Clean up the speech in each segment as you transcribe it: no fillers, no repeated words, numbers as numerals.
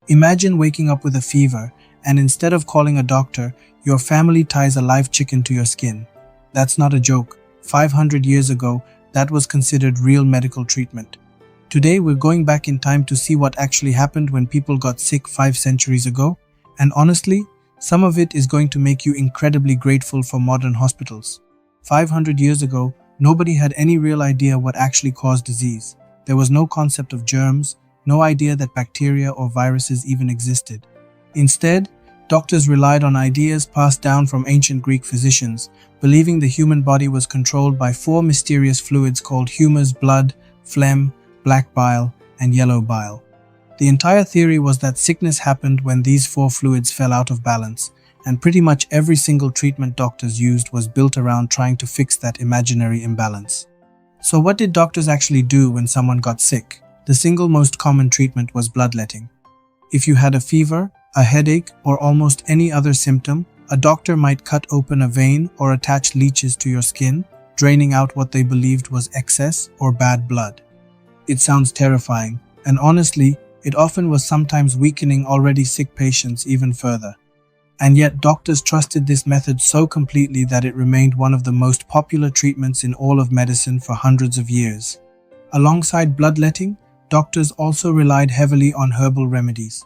Imagine waking up with a fever, and instead of calling a doctor, your family ties a live chicken to your skin. That's not a joke. 500 years ago, that was considered real medical treatment. Today, we're going back in time to see what actually happened when people got sick 5 centuries ago, and honestly, some of it is going to make you incredibly grateful for modern hospitals. 500 years ago, nobody had any real idea what actually caused disease. There was no concept of germs, no idea that bacteria or viruses even existed. Instead, doctors relied on ideas passed down from ancient Greek physicians, believing the human body was controlled by 4 mysterious fluids called humors, blood, phlegm, black bile, and yellow bile. The entire theory was that sickness happened when these 4 fluids fell out of balance, and pretty much every single treatment doctors used was built around trying to fix that imaginary imbalance. So what did doctors actually do when someone got sick? The single most common treatment was bloodletting. If you had a fever, a headache, or almost any other symptom, a doctor might cut open a vein or attach leeches to your skin, draining out what they believed was excess or bad blood. It sounds terrifying, and honestly, it often was sometimes weakening already sick patients even further. And yet doctors trusted this method so completely that it remained one of the most popular treatments in all of medicine for hundreds of years. Alongside bloodletting, doctors also relied heavily on herbal remedies.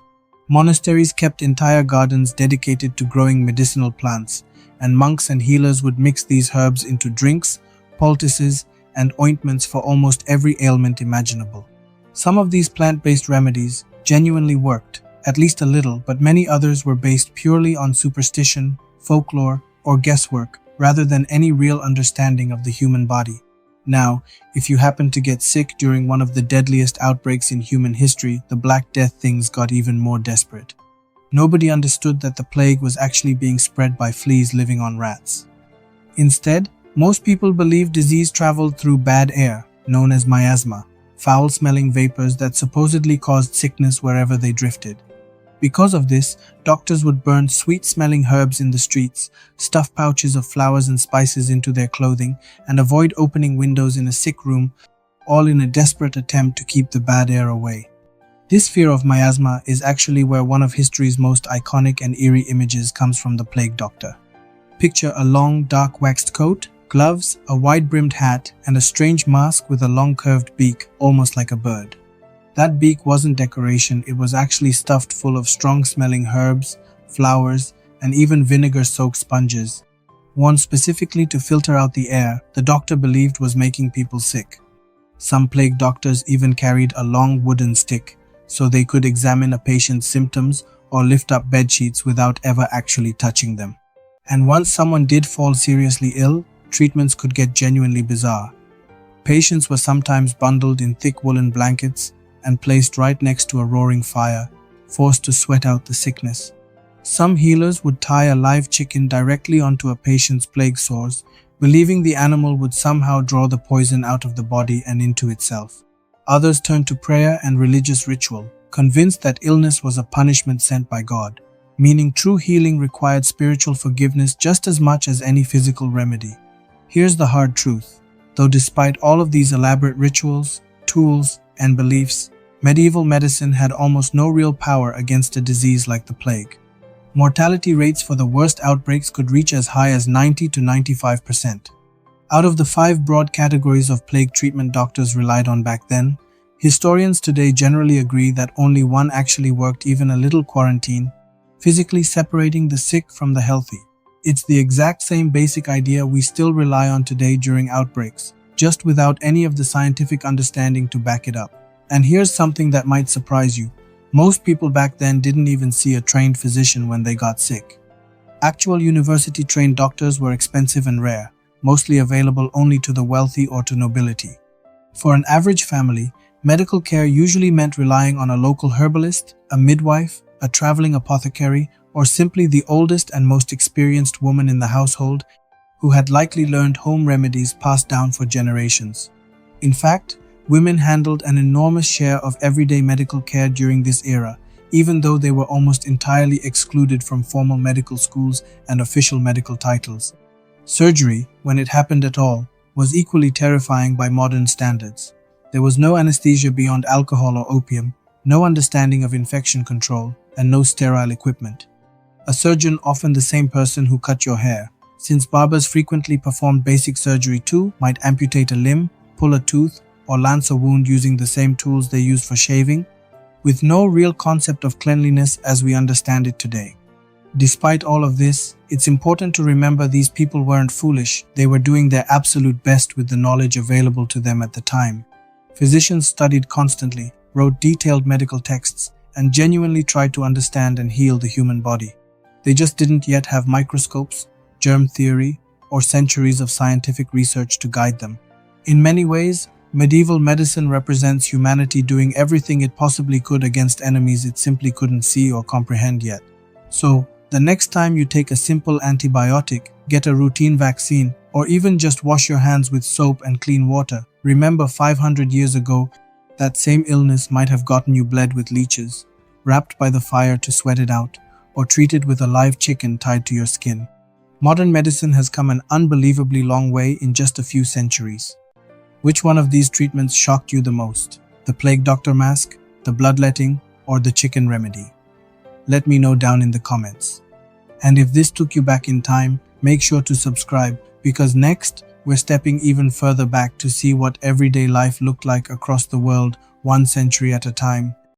Monasteries kept entire gardens dedicated to growing medicinal plants, and monks and healers would mix these herbs into drinks, poultices, and ointments for almost every ailment imaginable. Some of these plant-based remedies genuinely worked, at least a little, but many others were based purely on superstition, folklore, or guesswork, rather than any real understanding of the human body. Now, if you happened to get sick during one of the deadliest outbreaks in human history, the Black Death things got even more desperate. Nobody understood that the plague was actually being spread by fleas living on rats. Instead, most people believed disease traveled through bad air, known as miasma, foul-smelling vapors that supposedly caused sickness wherever they drifted. Because of this, doctors would burn sweet-smelling herbs in the streets, stuff pouches of flowers and spices into their clothing, and avoid opening windows in a sick room, all in a desperate attempt to keep the bad air away. This fear of miasma is actually where one of history's most iconic and eerie images comes from: the plague doctor. Picture a long, dark waxed coat, gloves, a wide-brimmed hat, and a strange mask with a long curved beak, almost like a bird. That beak wasn't decoration, it was actually stuffed full of strong-smelling herbs, flowers, and even vinegar-soaked sponges, worn specifically to filter out the air the doctor believed was making people sick. Some plague doctors even carried a long wooden stick, so they could examine a patient's symptoms or lift up bedsheets without ever actually touching them. And once someone did fall seriously ill, treatments could get genuinely bizarre. Patients were sometimes bundled in thick woolen blankets and placed right next to a roaring fire, forced to sweat out the sickness. Some healers would tie a live chicken directly onto a patient's plague sores, believing the animal would somehow draw the poison out of the body and into itself. Others turned to prayer and religious ritual, convinced that illness was a punishment sent by God, meaning true healing required spiritual forgiveness just as much as any physical remedy. Here's the hard truth. Though despite all of these elaborate rituals, tools, and beliefs, medieval medicine had almost no real power against a disease like the plague. Mortality rates for the worst outbreaks could reach as high as 90 to 95%. Out of the 5 broad categories of plague treatment doctors relied on back then, historians today generally agree that only one actually worked: even a little quarantine, physically separating the sick from the healthy. It's the exact same basic idea we still rely on today during outbreaks, just without any of the scientific understanding to back it up. And here's something that might surprise you. Most people back then didn't even see a trained physician when they got sick. Actual university-trained doctors were expensive and rare, mostly available only to the wealthy or to nobility. For an average family, medical care usually meant relying on a local herbalist, a midwife, a traveling apothecary, or simply the oldest and most experienced woman in the household, who had likely learned home remedies passed down for generations. In fact, women handled an enormous share of everyday medical care during this era, even though they were almost entirely excluded from formal medical schools and official medical titles. Surgery, when it happened at all, was equally terrifying by modern standards. There was no anesthesia beyond alcohol or opium, no understanding of infection control, and no sterile equipment. A surgeon, often the same person who cut your hair, since barbers frequently performed basic surgery too, might amputate a limb, pull a tooth, or lance a wound using the same tools they used for shaving, with no real concept of cleanliness as we understand it today. Despite all of this, it's important to remember these people weren't foolish. They were doing their absolute best with the knowledge available to them at the time. Physicians studied constantly, wrote detailed medical texts, and genuinely tried to understand and heal the human body. They just didn't yet have microscopes, germ theory, or centuries of scientific research to guide them. In many ways, medieval medicine represents humanity doing everything it possibly could against enemies it simply couldn't see or comprehend yet. So, the next time you take a simple antibiotic, get a routine vaccine, or even just wash your hands with soap and clean water, remember 500 years ago, that same illness might have gotten you bled with leeches, wrapped by the fire to sweat it out, or treated with a live chicken tied to your skin. Modern medicine has come an unbelievably long way in just a few centuries. Which one of these treatments shocked you the most? The plague doctor mask, the bloodletting, or the chicken remedy? Let me know down in the comments. And if this took you back in time, make sure to subscribe, because next, we're stepping even further back to see what everyday life looked like across the world, 1 century at a time.